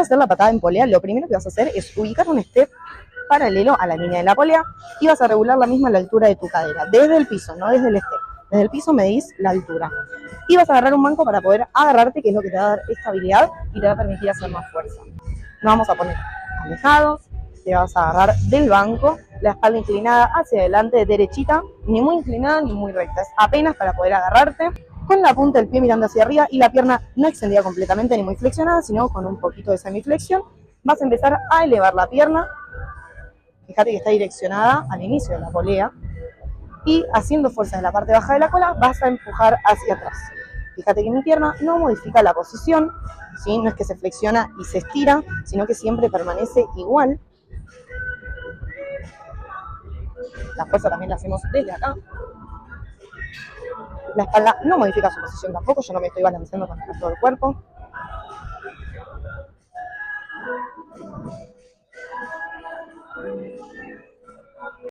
Para hacer la patada en polea, lo primero que vas a hacer es ubicar un step paralelo a la línea de la polea y vas a regular la misma la altura de tu cadera, desde el piso, no desde el step. Desde el piso medís la altura. Y vas a agarrar un banco para poder agarrarte, que es lo que te va a dar estabilidad y te va a permitir hacer más fuerza. Nos vamos a poner alejados, te vas a agarrar del banco, la espalda inclinada hacia adelante, derechita, ni muy inclinada ni muy recta, es apenas para poder agarrarte, con la punta del pie mirando hacia arriba y la pierna no extendida completamente ni muy flexionada, sino con un poquito de semiflexión. Vas a empezar a elevar la pierna, fíjate que está direccionada al inicio de la polea, y haciendo fuerza en la parte baja de la cola vas a empujar hacia atrás. Fíjate que mi pierna no modifica la posición, ¿sí? No es que se flexiona y se estira, sino que siempre permanece igual. La fuerza también la hacemos desde acá. La espalda no modifica su posición tampoco, yo no me estoy balanceando con el resto del cuerpo.